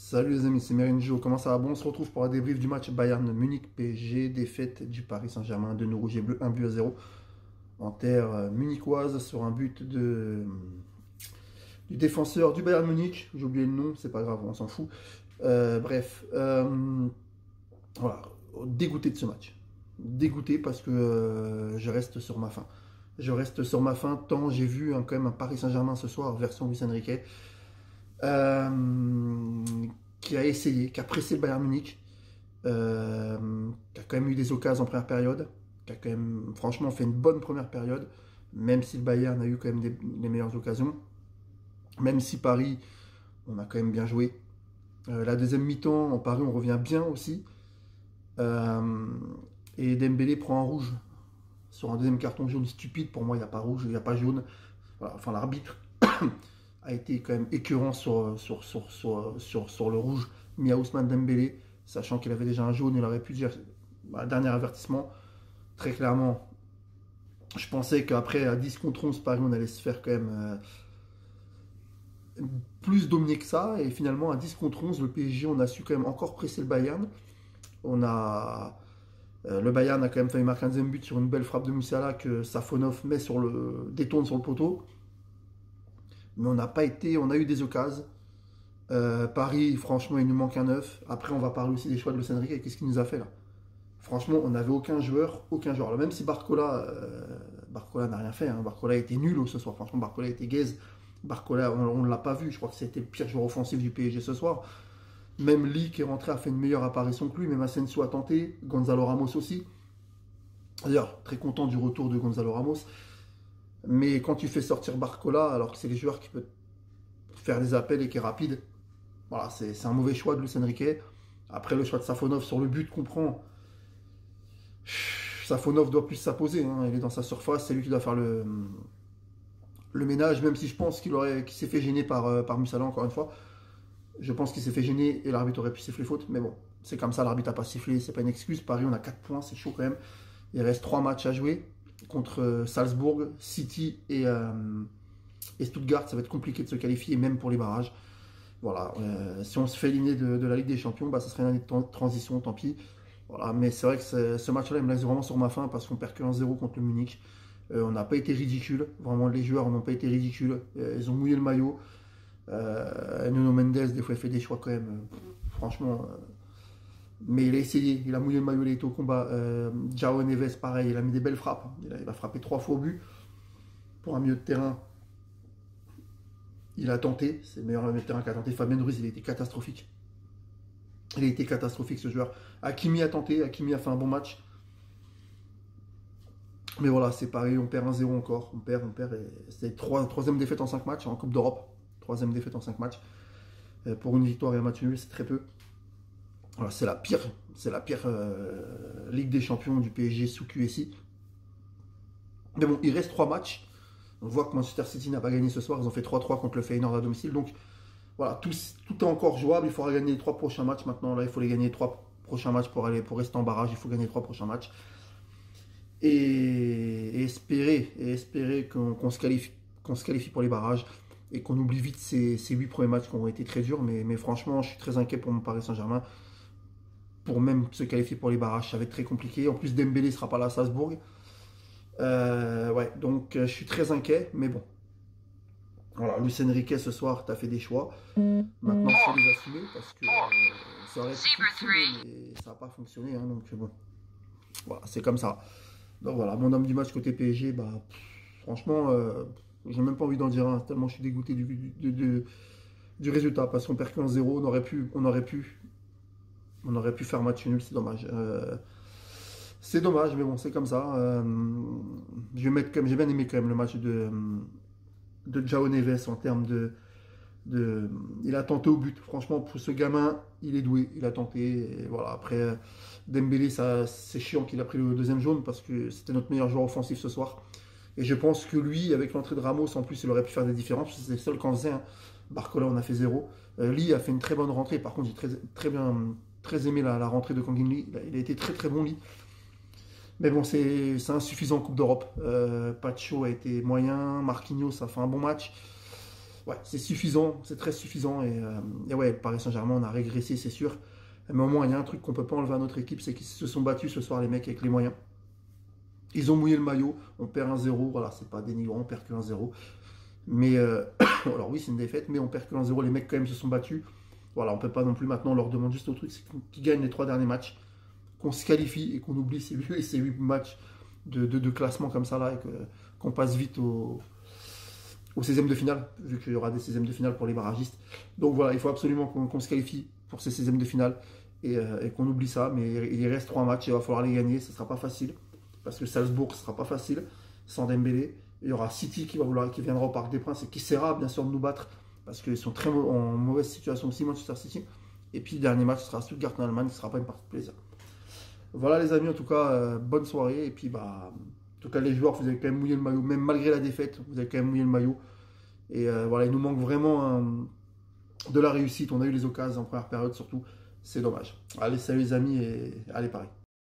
Salut les amis, c'est Merinjo. Comment ça va? Bon, on se retrouve pour un débrief du match Bayern Munich PSG, défaite du Paris Saint-Germain de nos rouges et bleus, 1-0 en terre munichoise sur un but du défenseur du Bayern Munich. J'ai oublié le nom, c'est pas grave, on s'en fout. Voilà, dégoûté de ce match. Dégoûté parce que je reste sur ma faim. Je reste sur ma faim tant j'ai vu quand même un Paris Saint-Germain ce soir, version Luis Enrique. Qui a essayé, qui a pressé le Bayern Munich, qui a quand même eu des occasions en première période, qui a quand même franchement fait une bonne première période, même si le Bayern a eu quand même les meilleures occasions, même si Paris, on a quand même bien joué. La deuxième mi-temps, en Paris, on revient bien aussi. Et Dembélé prend un rouge sur un deuxième carton jaune stupide. Pour moi, il n'y a pas rouge, il n'y a pas jaune. Voilà, enfin, l'arbitre a été quand même écœurant sur le rouge mis à Ousmane Dembélé, sachant qu'il avait déjà un jaune, il aurait pu dire dernier avertissement. Très clairement, je pensais qu'après à 10 contre 11 Paris, on allait se faire quand même plus dominer que ça, et finalement à 10 contre 11 le PSG, on a su quand même encore presser le Bayern. Le Bayern a quand même failli marquer un deuxième but sur une belle frappe de Musiala que Safonov détourne sur le poteau. Mais on n'a pas été, on a eu des occasions. Paris, franchement, il nous manque un œuf. Après, on va parler aussi des choix de Luis Enrique. Qu'est-ce qu'il nous a fait là? Franchement, on n'avait aucun joueur. Alors, même si Barcola n'a rien fait. Hein. Barcola était nul ce soir. Franchement, Barcola était gaze. Barcola, on ne l'a pas vu. Je crois que c'était le pire joueur offensif du PSG ce soir. Même Lee qui est rentré a fait une meilleure apparition que lui. Même Asensio a tenté. Gonzalo Ramos aussi. D'ailleurs, très content du retour de Gonzalo Ramos. Mais quand tu fais sortir Barcola, alors que c'est les joueurs qui peuvent faire des appels et qui est rapide, voilà, c'est un mauvais choix de Luis Enrique. Après, le choix de Safonov sur le but qu'on prend, Safonov doit plus s'imposer. Hein. Il est dans sa surface, c'est lui qui doit faire le ménage, même si je pense qu'il s'est fait gêner par Musiala, encore une fois. Je pense qu'il s'est fait gêner et l'arbitre aurait pu siffler faute. Mais bon, c'est comme ça, l'arbitre n'a pas sifflé, c'est pas une excuse. Paris, on a 4 points, c'est chaud quand même. Il reste 3 matchs à jouer contre Salzbourg, City et Stuttgart. Ça va être compliqué de se qualifier, même pour les barrages. Voilà, si on se fait éliminer de la Ligue des Champions, ça serait une année de transition, tant pis. Voilà, mais c'est vrai que ce match-là, il me laisse vraiment sur ma faim parce qu'on perd que 1-0 contre le Munich. On n'a pas été ridicule, vraiment les joueurs n'ont pas été ridicules. Ils ont mouillé le maillot. Nuno Mendes, des fois, il fait des choix quand même, franchement. Mais il a essayé, il a mouillé le maillot, il a été au combat. João Neves, pareil, il a mis des belles frappes. Il a frappé 3 fois au but. Pour un milieu de terrain, il a tenté. C'est le meilleur milieu de terrain qu'a tenté. Fabien Ruiz, il a été catastrophique. Il a été catastrophique ce joueur. Hakimi a tenté, Hakimi a fait un bon match. Mais voilà, c'est pareil, on perd 1-0 encore. On perd. C'est troisième défaite en 5 matchs en Coupe d'Europe. Troisième défaite en 5 matchs. Pour une victoire et un match nul, c'est très peu. Alors, c'est la pire Ligue des Champions du PSG sous QSI. Mais bon, il reste 3 matchs. On voit que Manchester City n'a pas gagné ce soir. Ils ont fait 3-3 contre le Feyenoord à domicile. Donc voilà, tout est encore jouable. Il faudra gagner les 3 prochains matchs. Maintenant, là, il faut les gagner les 3 prochains matchs pour rester en barrage. Il faut gagner les 3 prochains matchs. Et espérer qu'on se qualifie pour les barrages. Et qu'on oublie vite ces 8 premiers matchs qui ont été très durs. Mais franchement, je suis très inquiet pour mon Paris Saint-Germain. Pour même se qualifier pour les barrages, ça va être très compliqué. En plus, Dembélé ne sera pas là à Salzbourg. Ouais, donc je suis très inquiet, mais bon. Voilà, Luis Enrique, ce soir, tu as fait des choix. Maintenant, il faut les assumer parce que ça aurait pu fonctionner, mais ça n'a pas fonctionné. Hein, donc bon, voilà, c'est comme ça. Donc voilà, mon homme du match côté PSG, franchement, j'ai même pas envie d'en dire un, tellement je suis dégoûté du résultat parce qu'on perd que 1-0. On aurait pu faire match nul, c'est dommage. C'est dommage, mais bon, c'est comme ça. J'ai bien aimé quand même le match de João Neves en termes il a tenté au but. Franchement, pour ce gamin, il est doué. Il a tenté. Et voilà. Après, Dembélé, c'est chiant qu'il a pris le deuxième jaune parce que c'était notre meilleur joueur offensif ce soir. Et je pense que lui, avec l'entrée de Ramos, en plus, il aurait pu faire des différences. C'est le seul qu'on faisait. Hein. Barcola, on a fait 0. Lee a fait une très bonne rentrée. Par contre, j'ai très aimé la rentrée de Kangin Lee. Il a été très très bon, Lee. Mais bon, c'est insuffisant en Coupe d'Europe. Pacho a été moyen. Marquinhos a fait un bon match. ouais, c'est suffisant, c'est très suffisant. Et ouais, le Paris Saint-Germain, on a régressé, c'est sûr. Mais au moins, il y a un truc qu'on peut pas enlever à notre équipe, c'est qu'ils se sont battus ce soir, les mecs, avec les moyens. Ils ont mouillé le maillot, on perd 1-0, voilà, c'est pas dénigrant, on perd que 1-0. Mais, alors oui, c'est une défaite, mais on perd que 1-0, les mecs quand même se sont battus. Voilà, on peut pas non plus maintenant, on leur demande juste au truc, c'est qu'ils gagnent les 3 derniers matchs, qu'on se qualifie et qu'on oublie ces 8 matchs de classement comme ça, là, et qu'on passe vite au 16e de finale, vu qu'il y aura des 16e de finale pour les barragistes. Donc voilà, il faut absolument qu'on se qualifie pour ces 16e de finale et qu'on oublie ça. Mais il reste 3 matchs, il va falloir les gagner, ce ne sera pas facile. Parce que Salzbourg, ce ne sera pas facile sans Dembélé. Il y aura City qui viendra au Parc des Princes et qui essaiera bien sûr de nous battre parce qu'ils sont très en mauvaise situation aussi, Manchester City. Et puis le dernier match sera Stuttgart en Allemagne, ce ne sera pas une partie de plaisir. Voilà les amis, en tout cas, bonne soirée. Et puis bah, en tout cas les joueurs, vous avez quand même mouillé le maillot, même malgré la défaite, vous avez quand même mouillé le maillot. Et voilà, il nous manque vraiment de la réussite. On a eu les occasions en première période surtout. C'est dommage. Allez, salut les amis et allez Paris.